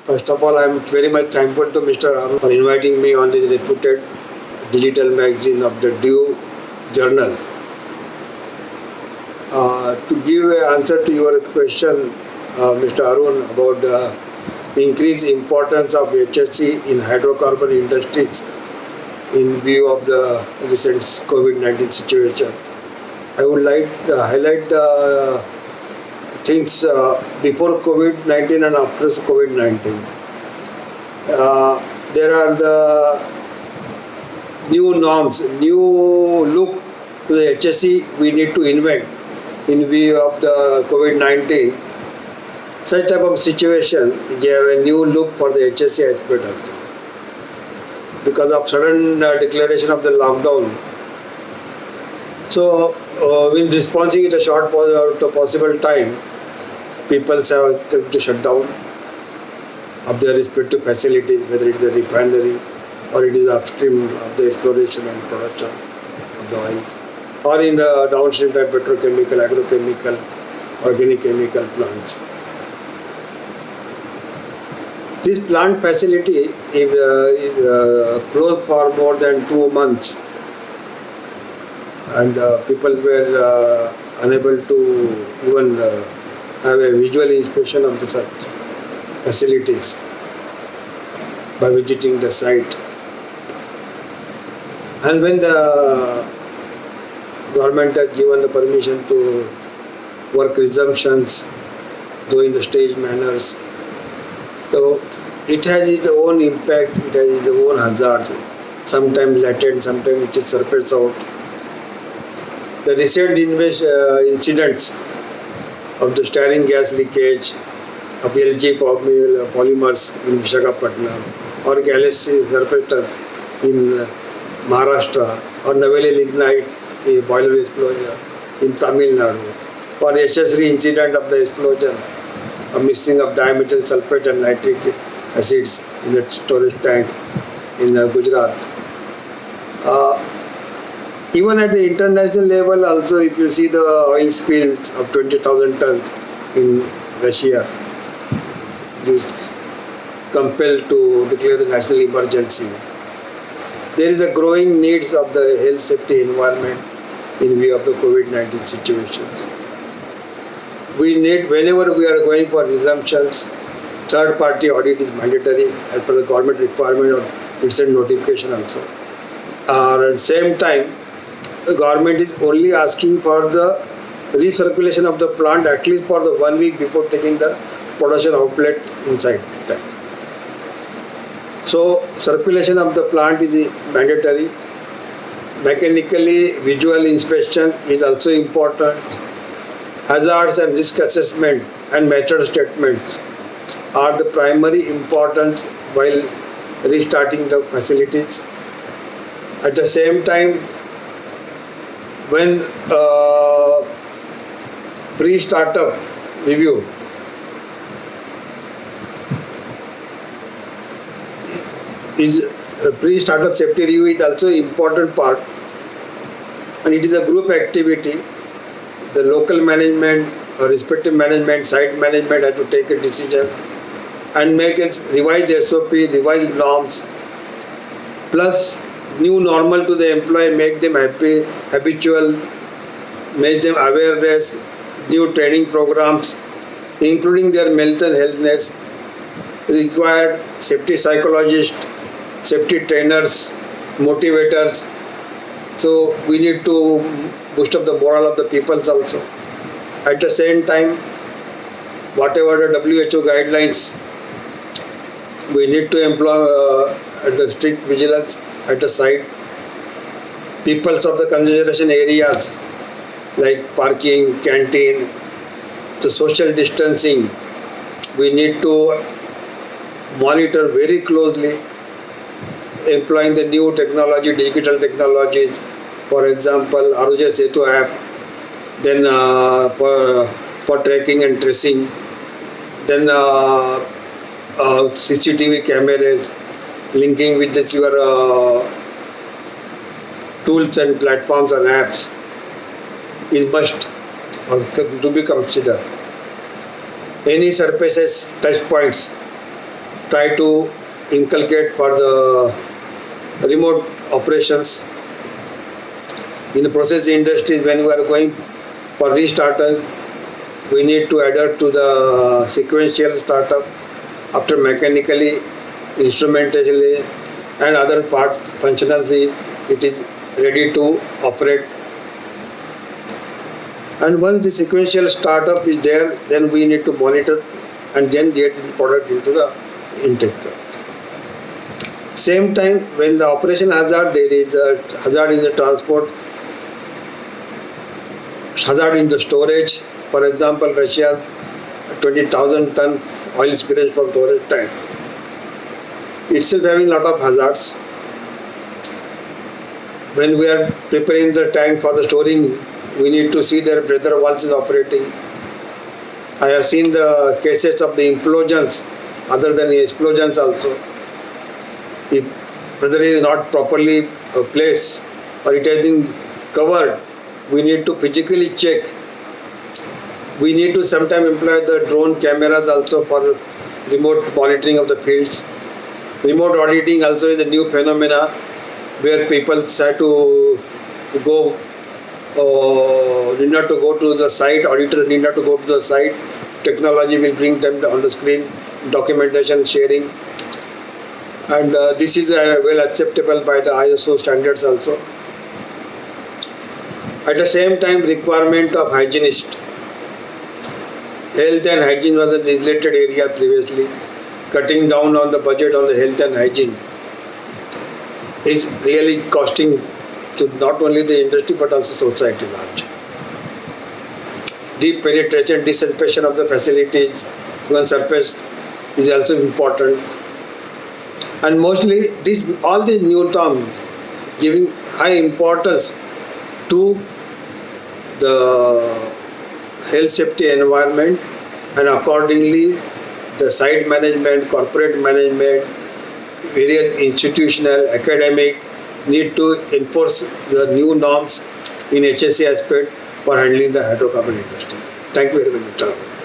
First of all, I am very much thankful to Mr. Arun for inviting me on this reputed digital magazine of the Due Journal. To give an answer to your question, Mr. Arun, about the increased importance of HSE in hydrocarbon industries in view of the recent COVID-19 situation, I would like to highlight the things before COVID-19 and after COVID-19. There are the new norms, new look to the HSE we need to invent in view of the COVID-19. Such type of situation, you have a new look for the HSE aspect also. Because of sudden declaration of the lockdown. So, in responding in a short possible time, people have to shut down of their respective facilities, whether it is a refinery or it is upstream of the exploration and production of the oil, or in the downstream type petrochemical, agrochemicals, organic chemical plants. This plant facility is closed for more than 2 months, and people were unable to even have a visual inspection of the facilities by visiting the site. And when the government has given the permission to work resumptions, though in the staged manners, so it has its own impact, it has its own hazards, sometimes latent, sometimes it surfaces out. The recent incidents of the stearin gas leakage of LG polymers in Visakhapatnam or galaxy surfactant in Maharashtra or Naveli lignite boiler explosion in Tamil Nadu or HSE incident of the explosion of mixing of dimethyl sulfate and nitric acids in the storage tank in Gujarat. Even at the international level also, if you see the oil spills of 20,000 tons in Russia, it is compelled to declare the national emergency. There is a growing needs of the health safety environment in view of the COVID-19 situations. We need, whenever we are going for resumptions, third-party audit is mandatory as per the government requirement or recent notification also. At the same time, the government is only asking for the recirculation of the plant at least for the 1 week before taking the production outlet inside the tank. So, circulation of the plant is mandatory. Mechanically, visual inspection is also important. Hazards and risk assessment and method statements are the primary importance while restarting the facilities. At the same time, when pre-startup review is pre-startup safety review is also important part, and it is a group activity. The local management or respective management, site management has to take a decision and make it revised SOP, revised norms, plus new normal to the employee, make them happy, habitual, make them awareness, new training programs, including their mental healthness, required safety psychologists, safety trainers, motivators. So we need to boost up the morale of the peoples also. At the same time, whatever the WHO guidelines, we need to employ the strict vigilance at the site. Peoples of the concentration areas like parking, canteen, so social distancing, we need to monitor very closely, employing the new technology, digital technologies, for example, Arujya Setu app, then for tracking and tracing, then CCTV cameras, linking with your tools and platforms and apps is must to be considered. Any surfaces, touch points try to inculcate for the remote operations. In the process industry, when we are going for restartup, we need to adhere to the sequential startup after mechanically, instrumentally, and other parts functionally it is ready to operate. And once the sequential startup is there, then we need to monitor and then get the product into the intake. Same time, when the operation hazard, there is a hazard in the transport, hazard in the storage. For example, Russia's 20,000 tons oil spillage from storage tank. It's still having a lot of hazards. When we are preparing the tank for the storing, we need to see their pressure valves is operating. I have seen the cases of the implosions, other than explosions also. If pressure is not properly placed or it has been covered, we need to physically check. We need to sometimes employ the drone cameras also for remote monitoring of the fields. Remote auditing also is a new phenomena where people start to go, need not to go to the site, auditors need not to go to the site. Technology will bring them on the screen, documentation sharing. And this is well acceptable by the ISO standards also. At the same time, requirement of hygienist. Health and hygiene was a neglected area previously. Cutting down on the budget on the health and hygiene is really costing to not only the industry but also society large. Deep penetration, disinfection of the facilities, even surface is also important. And mostly all these new terms giving high importance to the health safety environment, and accordingly the site management, corporate management, various institutional, academic need to enforce the new norms in HSE aspect for handling the hydrocarbon industry. Thank you very much.